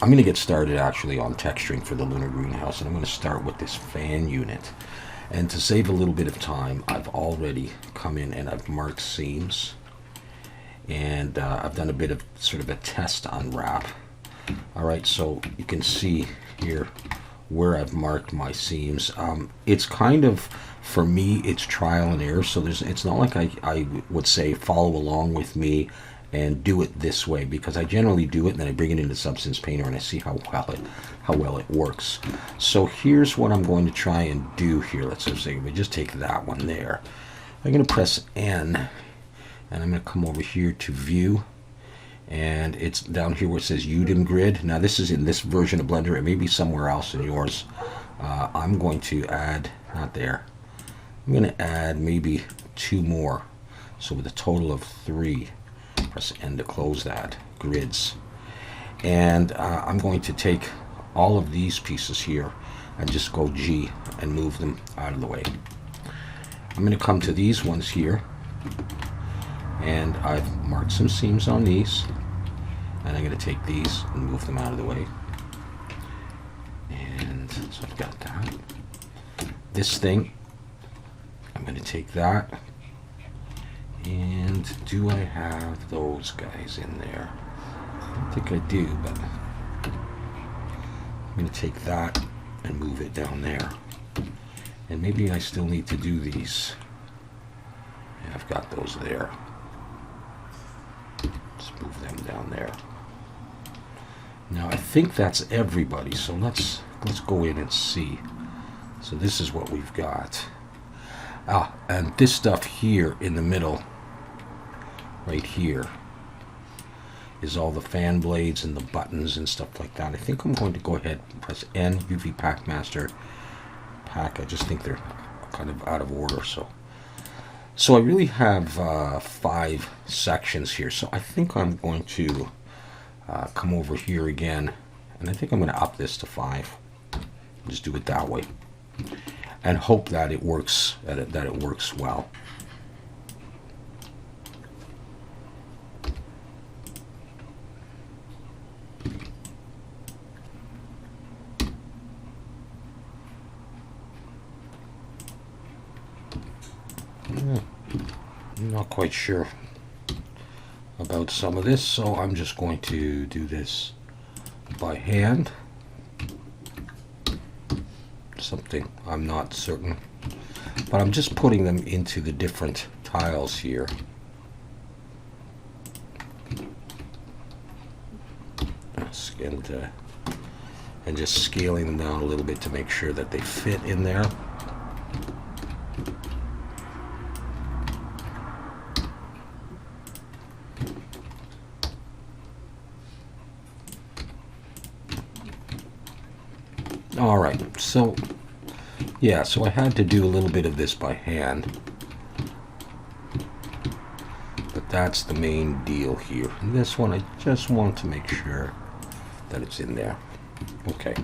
I'm going to get started actually on texturing for the lunar greenhouse, and I'm going to start with this fan unit. And to save a little bit of time, I've already come in and I've marked seams, and I've done a bit of sort of a test unwrap. All right, so you can see here where I've marked my seams. It's kind of, for me, it's trial and error, so it's not like I would say follow along with me and do it this way, because I generally do it and then I bring it into Substance Painter and I see how well it works. So here's what I'm going to try and do here. Let's just say we just take that one there. I'm going to press N, and I'm going to come over here to View, and it's down here where it says UDIM Grid. Now this is in this version of Blender. It may be somewhere else in yours. I'm going to add, not there, I'm going to add maybe 2 more. So with a total of 3. Press N to close that, grids. And I'm going to take all of these pieces here and just go G and move them out of the way. I'm going to come to these ones here, and I've marked some seams on these, and I'm going to take these and move them out of the way. And so I've got that. This thing, I'm going to take that. And do I have those guys in there? I don't think I do, but I'm going to take that and move it down there. And maybe I still need to do these. Yeah, I've got those there. Let's move them down there. Now I think that's everybody, so let's go in and see. So this is what we've got. And this stuff here in the middle, right here, is all the fan blades and the buttons and stuff like that. I think I'm going to go ahead and press N, UV Pack Master Pack. I just think they're kind of out of order. So I really have 5 sections here. So I think I'm going to come over here again, and I think I'm going to up this to 5. Just do it that way, and hope that it works. That it works well. I'm not quite sure about some of this, so I'm just going to do this by hand. Something I'm not certain, but I'm just putting them into the different tiles here. And just scaling them down a little bit to make sure that they fit in there. All right, so yeah, so I had to do a little bit of this by hand, but that's the main deal here. And this one, I just want to make sure that it's in there. Okay,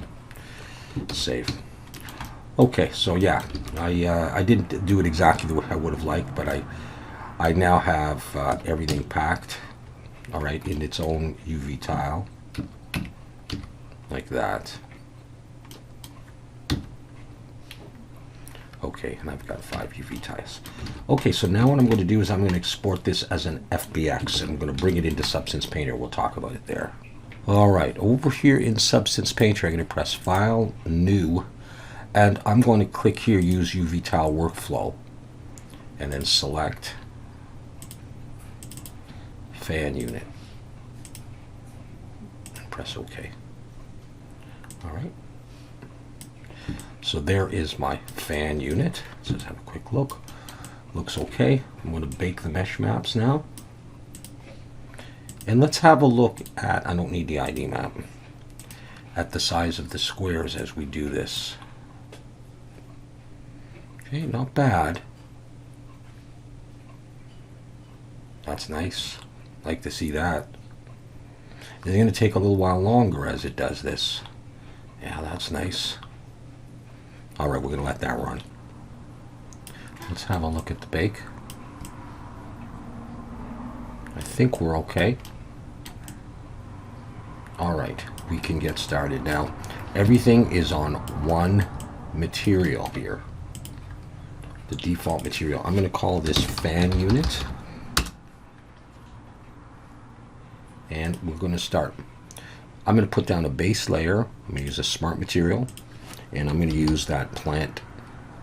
save. Okay, so yeah, I didn't do it exactly the way I would have liked, but I now have everything packed, all right, in its own UV tile, like that. Okay, and I've got 5 UV tiles. Okay, so now what I'm going to do is I'm going to export this as an FBX, and I'm going to bring it into Substance Painter. We'll talk about it there. All right, over here in Substance Painter, I'm going to press File, New, and I'm going to click here, Use UV Tile Workflow, and then select Fan Unit, and press OK. All right. So there is my fan unit. So let's have a quick look. Looks okay. I'm going to bake the mesh maps now. And let's have a look at, I don't need the ID map, at the size of the squares as we do this. Okay, not bad. That's nice. Like to see that. It's going to take a little while longer as it does this. Yeah, that's nice. All right, we're going to let that run. Let's have a look at the bake. I think we're okay. All All right, we can get started now. Everything is on one material here, the default material. I'm going to call this fan unit, and we're going to start. I'm going to put down a base layer. I'm going to use a smart material, and I'm going to use that plant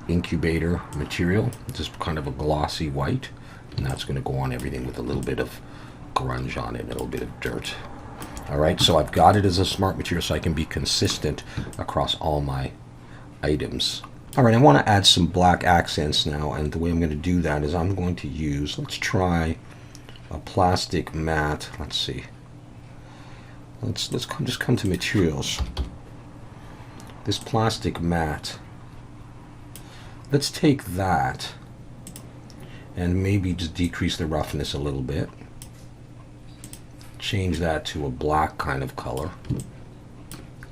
incubator material. It's just kind of a glossy white, and that's going to go on everything with a little bit of grunge on it, a little bit of dirt. All right, so I've got it as a smart material so I can be consistent across all my items. All right, I want to add some black accents now, and the way I'm going to do that is I'm going to use, let's try a plastic matte. Let's see. Let's just come to materials. This plastic matte. Let's take that and maybe just decrease the roughness a little bit. Change that to a black kind of color.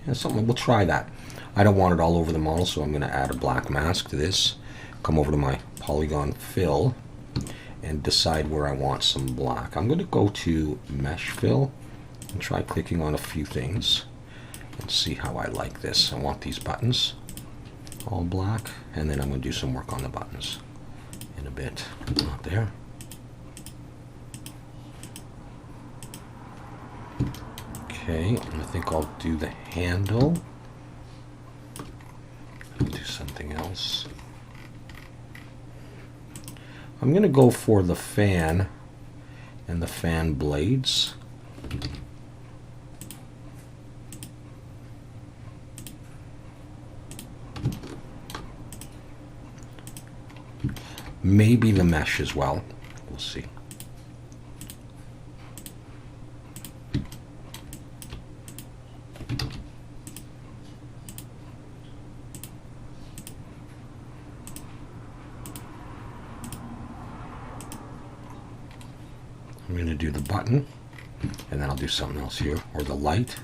Yeah, something. We'll try that. I don't want it all over the model, so I'm going to add a black mask to this. Come over to my polygon fill and decide where I want some black. I'm going to go to mesh fill and try clicking on a few things and see how I like this. I want these buttons all black, and then I'm going to do some work on the buttons in a bit. Not there. Okay, and I think I'll do the handle. I'll do something else. I'm going to go for the fan and the fan blades. Maybe the mesh as well. We'll see. I'm going to do the button, and then I'll do something else here, or the light.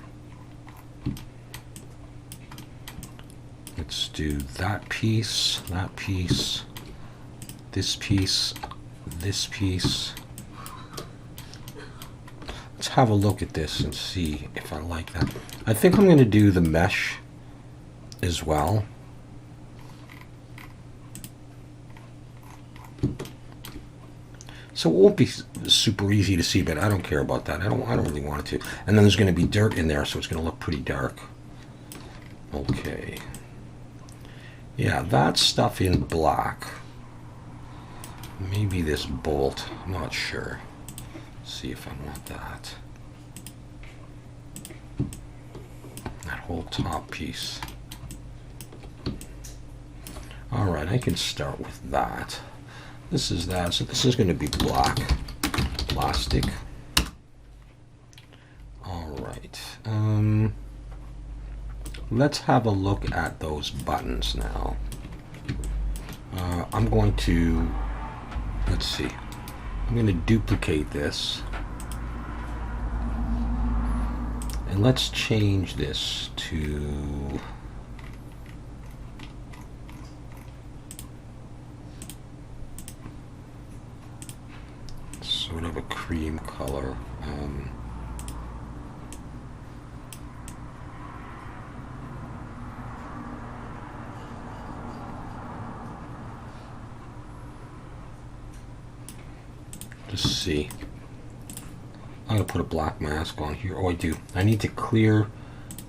Let's do that piece, this piece, this piece. Let's have a look at this and see if I like that. I think I'm going to do the mesh as well. So it won't be super easy to see, but I don't care about that. I don't really want it to. And then there's going to be dirt in there, so it's going to look pretty dark. Okay. Yeah, that stuff in black. Maybe this bolt. I'm not sure. See if I want that. That whole top piece. All right, I can start with that. This is that. So this is going to be black plastic. All right. Let's have a look at those buttons now. I'm going to, let's see. I'm going to duplicate this. And let's change this to sort of a cream color. Just see. I'm going to put a black mask on here. Oh, I do. I need to clear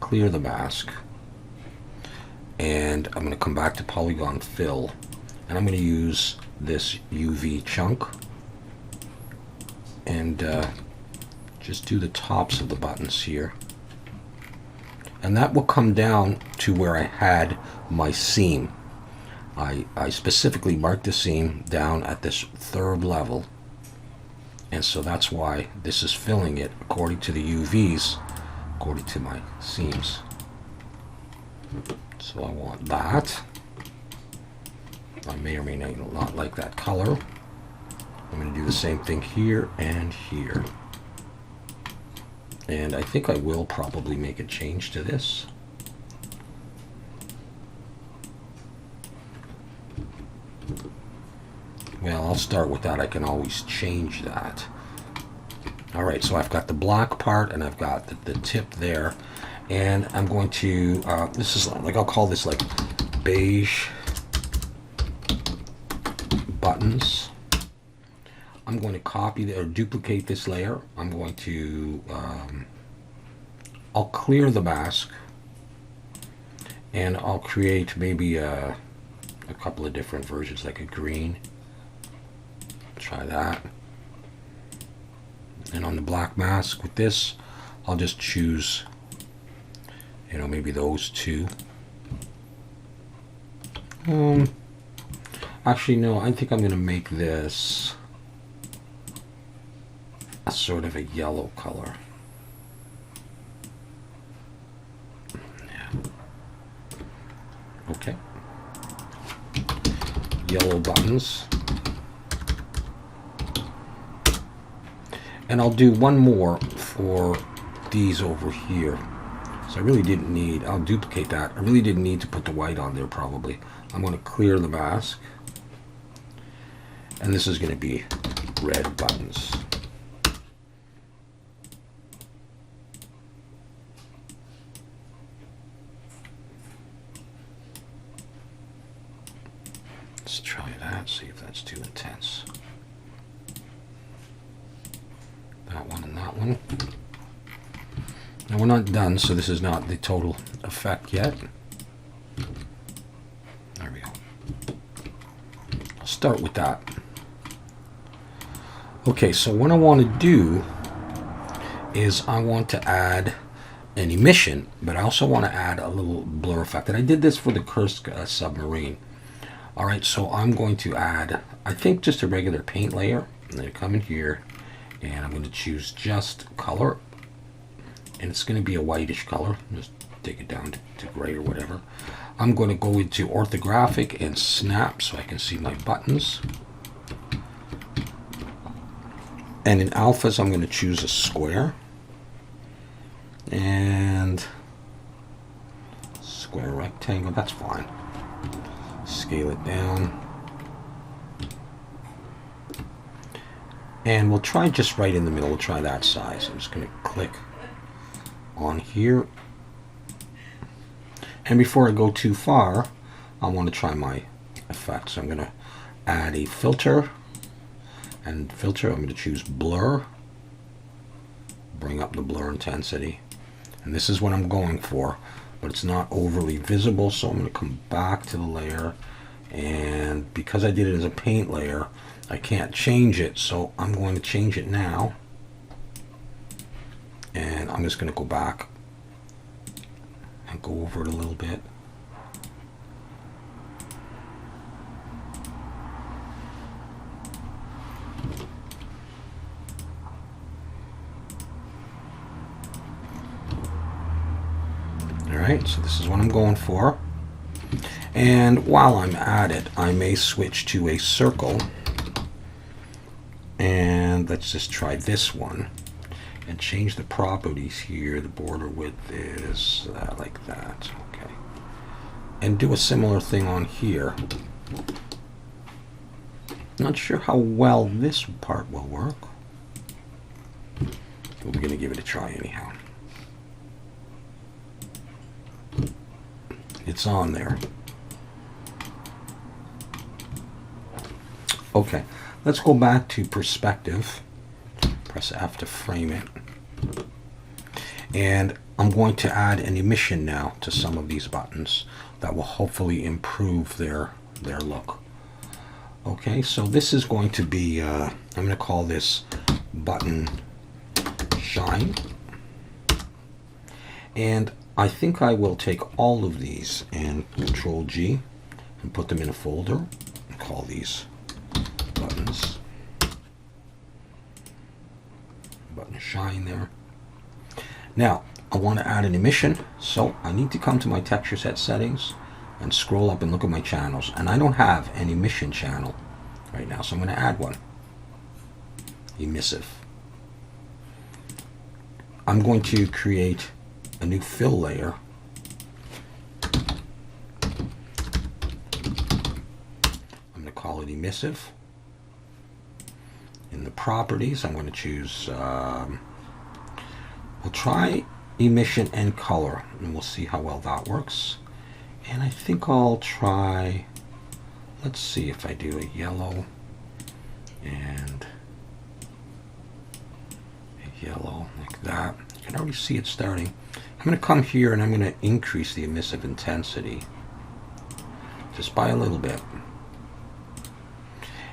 the mask. And I'm going to come back to polygon fill. And I'm going to use this UV chunk. And just do the tops of the buttons here. And that will come down to where I had my seam. I specifically marked the seam down at this third level. And so that's why this is filling it according to the UVs, according to my seams. So I want that. I may or may not like that color. I'm going to do the same thing here and here. And I think I will probably make a change to this. Well, I'll start with that. I can always change that. All right, so I've got the black part and I've got the tip there, and I'm going to, this is like, I'll call this like beige buttons. I'm going to copy or duplicate this layer. I'm going to, I'll clear the mask, and I'll create maybe a couple of different versions, like a green. Try that. And on the black mask with this, I'll just choose, you know, maybe those two. Actually, no, I think I'm going to make this a sort of a yellow color. Yeah. Okay. Yellow buttons. And I'll do one more for these over here. So I really didn't need, I'll duplicate that. I really didn't need to put the white on there probably. I'm going to clear the mask. And this is going to be red buttons. Let's try that, see if that's too intense. That one and that one. Now we're not done, so this is not the total effect yet. There we go. I'll start with that. Okay, so what I want to do is I want to add an emission, but I also want to add a little blur effect. And I did this for the Kursk submarine. All right, so I'm going to add, I think, just a regular paint layer. I'm going to come in here, and I'm going to choose just color. And it's going to be a whitish color. Just take it down to gray or whatever. I'm going to go into orthographic and snap so I can see my buttons. And in alphas, I'm going to choose a square. And square rectangle, that's fine. Scale it down. And we'll try just right in the middle. We'll try that size. I'm just going to click on here. And before I go too far, I want to try my effect. So I'm going to add a filter. And filter, I'm going to choose blur. Bring up the blur intensity. And this is what I'm going for. But it's not overly visible, so I'm going to come back to the layer. And because I did it as a paint layer, I can't change it, so I'm going to change it now. And I'm just going to go back and go over it a little bit. Alright, so this is what I'm going for. And while I'm at it, I may switch to a circle. And let's just try this one. And change the properties here. The border width is like that. Okay. And do a similar thing on here. Not sure how well this part will work. But we're going to give it a try anyhow. It's on there. Okay, let's go back to perspective. Press F to frame it. And I'm going to add an emission now to some of these buttons that will hopefully improve their look. Okay, so this is going to be, I'm going to call this button shine. And I think I will take all of these and Control G and put them in a folder and call these buttons. Button shine there. Now, I want to add an emission, so I need to come to my texture set settings and scroll up and look at my channels. And I don't have an emission channel right now, so I'm going to add one. Emissive. I'm going to create a new fill layer. I'm going to call it emissive. in the properties, I'm going to choose, we'll try emission and color, and we'll see how well that works. And I think I'll try, let's see if I do a yellow and a yellow like that. You can already see it starting. I'm going to come here and I'm going to increase the emissive intensity just by a little bit.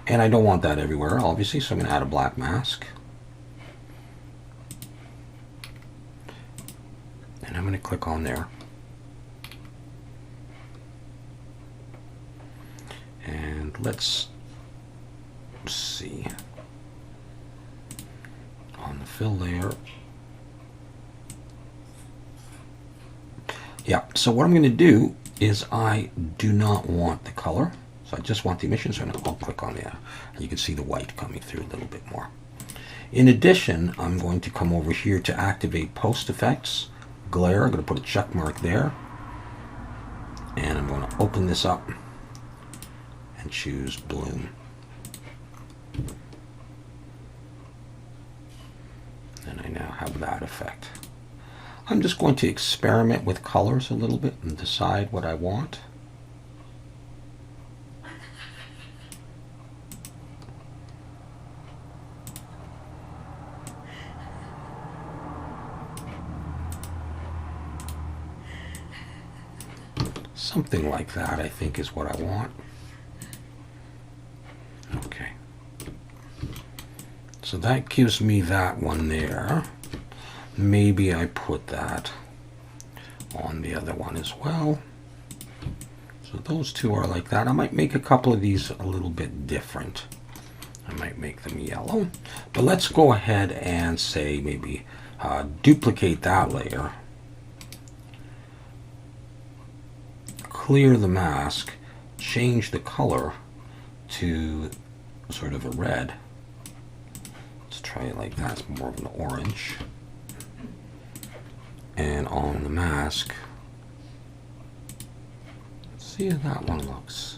And I don't want that everywhere, obviously, so I'm going to add a black mask. And I'm going to click on there. And let's see. On the fill layer. Yeah, so what I'm going to do is I do not want the color. So I just want the emissions, so I'll click on there. And you can see the white coming through a little bit more. In addition, I'm going to come over here to activate post effects, glare. I'm going to put a check mark there. And I'm going to open this up and choose bloom. And I now have that effect. I'm just going to experiment with colors a little bit and decide what I want. Something like that, I think, is what I want. Okay. So that gives me that one there. Maybe I put that on the other one as well. So those two are like that. I might make a couple of these a little bit different. I might make them yellow. But let's go ahead and say maybe duplicate that layer. Clear the mask. Change the color to sort of a red. Let's try it like that. It's more of an orange. And on the mask, let's see how that one looks.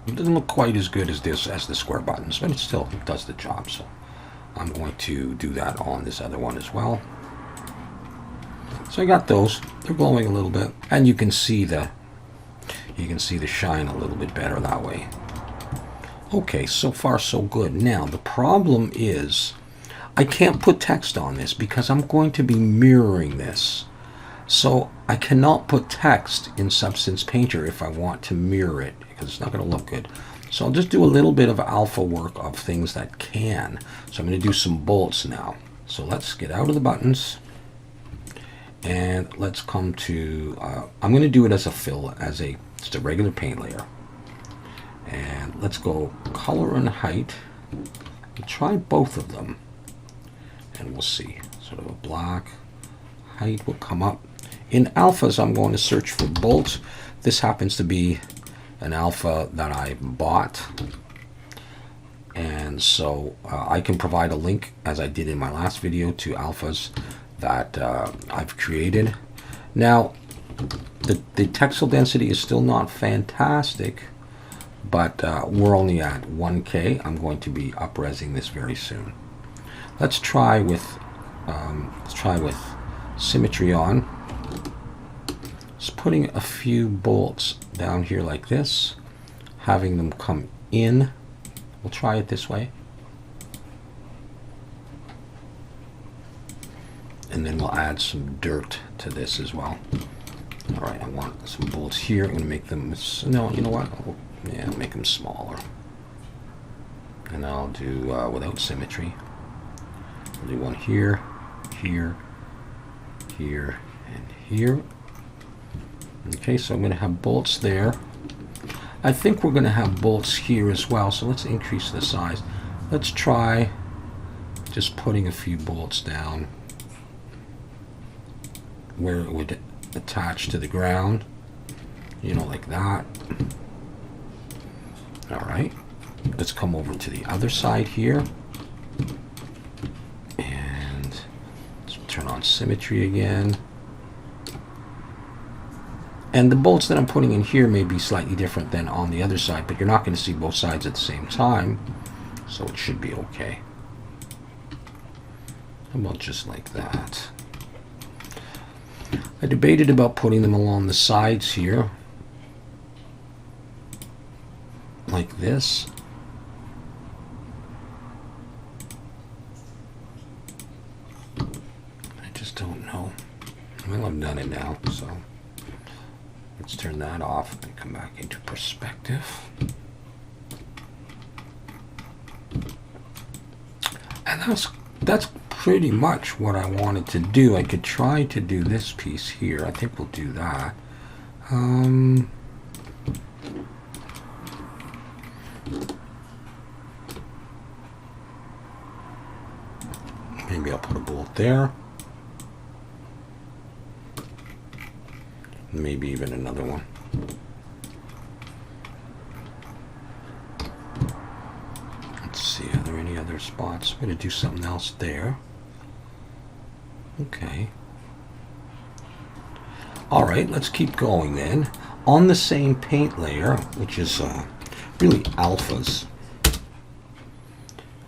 It doesn't look quite as good as this, as the square buttons, but it still does the job. So I'm going to do that on this other one as well. So I got those. They're glowing a little bit, and you can see the shine a little bit better that way. Okay, so far so good. Now the problem is I can't put text on this because I'm going to be mirroring this. So I cannot put text in Substance Painter if I want to mirror it, because it's not going to look good. So I'll just do a little bit of alpha work of things that can. So I'm going to do some bolts now. So let's get out of the buttons. And let's come to, I'm going to do it as a fill, as just a regular paint layer. And let's go color and height. We'll try both of them. And we'll see. Sort of a black. Height will come up. In alphas, I'm going to search for bolts. This happens to be an alpha that I bought. And so I can provide a link, as I did in my last video, to alphas that I've created. Now, the textile density is still not fantastic, but we're only at 1K. I'm going to be up-resing this very soon. Let's try with symmetry on. Just putting a few bolts down here like this, having them come in. We'll try it this way. And then we'll add some dirt to this as well. All right, I want some bolts here. I'm going to make them, no, you know what? I'll make them smaller. And I'll do without symmetry. I'll do one here, here, here, and here. Okay, so I'm going to have bolts there. I think we're going to have bolts here as well, so let's increase the size. Let's try just putting a few bolts down where it would attach to the ground, you know, like that. All right, let's come over to the other side here, and let's turn on symmetry again. And the bolts that I'm putting in here may be slightly different than on the other side, but you're not going to see both sides at the same time, so it should be okay. About just like that. I debated about putting them along the sides here, like this. I just don't know. Well, I've done it now, so let's turn that off and come back into perspective. And that's pretty much what I wanted to do. I could try to do this piece here. I think we'll do that. Maybe I'll put a bolt there. Maybe even another one. Let's see, are there any other spots? I'm going to do something else there. Okay. All right, let's keep going then. On the same paint layer, which is really alphas,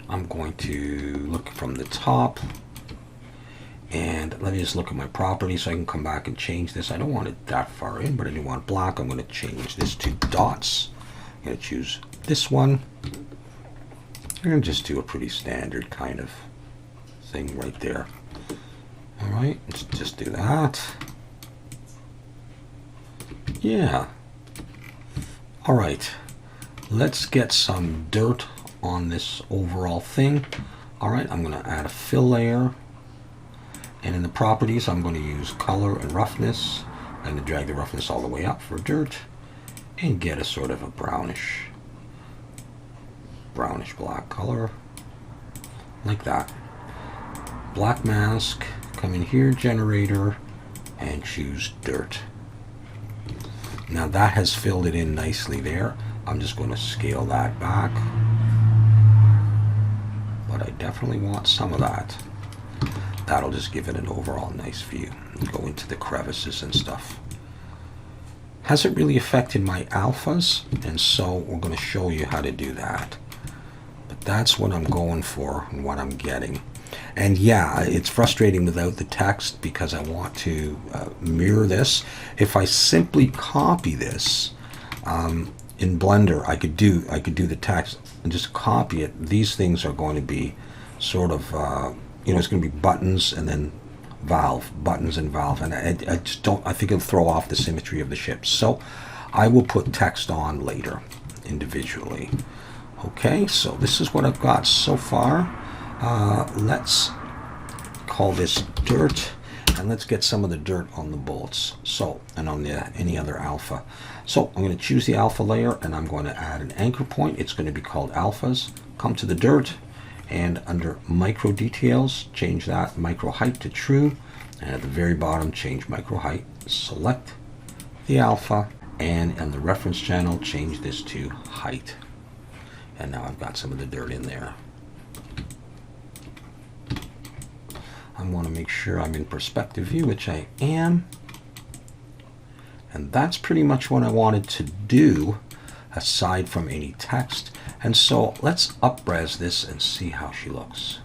I'm going to look from the top, and let me just look at my properties so I can come back and change this. I don't want it that far in, but I do want black. I'm going to change this to dots. I'm going to choose this one. I'm going to just do a pretty standard kind of thing right there. All right, let's just do that. Yeah. All right, let's get some dirt on this overall thing. All right, I'm going to add a fill layer. And in the properties, I'm going to use color and roughness. I'm going to drag the roughness all the way up for dirt and get a sort of a brownish black color, like that. Black mask, come in here, generator, and choose dirt. Now that has filled it in nicely there. I'm just going to scale that back, but I definitely want some of that. That'll just give it an overall nice view. Go into the crevices and stuff. Hasn't really affected my alphas, and so we're going to show you how to do that. But that's what I'm going for and what I'm getting. And yeah, it's frustrating without the text because I want to mirror this. If I simply copy this in Blender, I could do the text and just copy it. These things are going to be sort of you know, it's going to be buttons and then valve, buttons and valve, and I just don't. I think it'll throw off the symmetry of the ship. So I will put text on later individually. Okay, so this is what I've got so far. Let's call this dirt, and let's get some of the dirt on the bolts. So, and on any other alpha. So I'm going to choose the alpha layer, and I'm going to add an anchor point. It's going to be called alphas. Come to the dirt, and under micro details, change that micro height to true, and at the very bottom, change micro height. Select the alpha, and on the reference channel, change this to height. And now I've got some of the dirt in there. I want to make sure I'm in perspective view, which I am. And that's pretty much what I wanted to do, aside from any text. And so let's up-res this and see how she looks.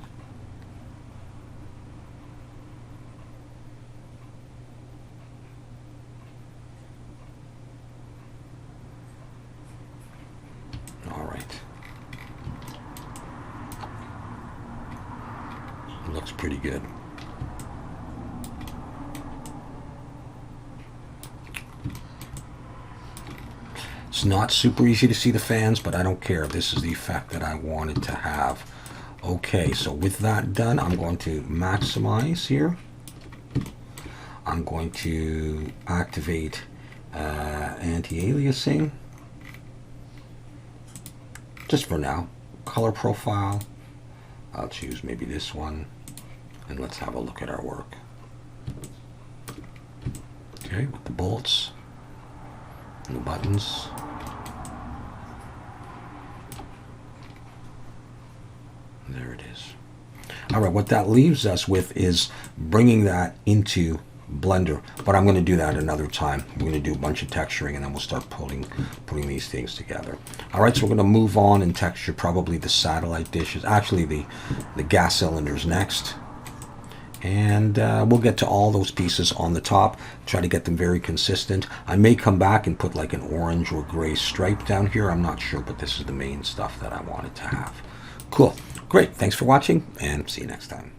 All right. It looks pretty good. It's not super easy to see the fans, but I don't care. This is the effect that I wanted to have. Okay, so with that done, I'm going to maximize here. I'm going to activate anti-aliasing. Just for now. Color profile. I'll choose maybe this one, and let's have a look at our work. Okay, with the bolts and the buttons. There it is. All right, what that leaves us with is bringing that into Blender, but I'm going to do that another time. We're going to do a bunch of texturing, and then we'll start putting these things together. All right, so we're going to move on and texture probably the satellite dishes, actually the gas cylinders next. And we'll get to all those pieces on the top, try to get them very consistent. I may come back and put like an orange or gray stripe down here. I'm not sure, but this is the main stuff that I wanted to have. Cool. Great. Thanks for watching, and see you next time.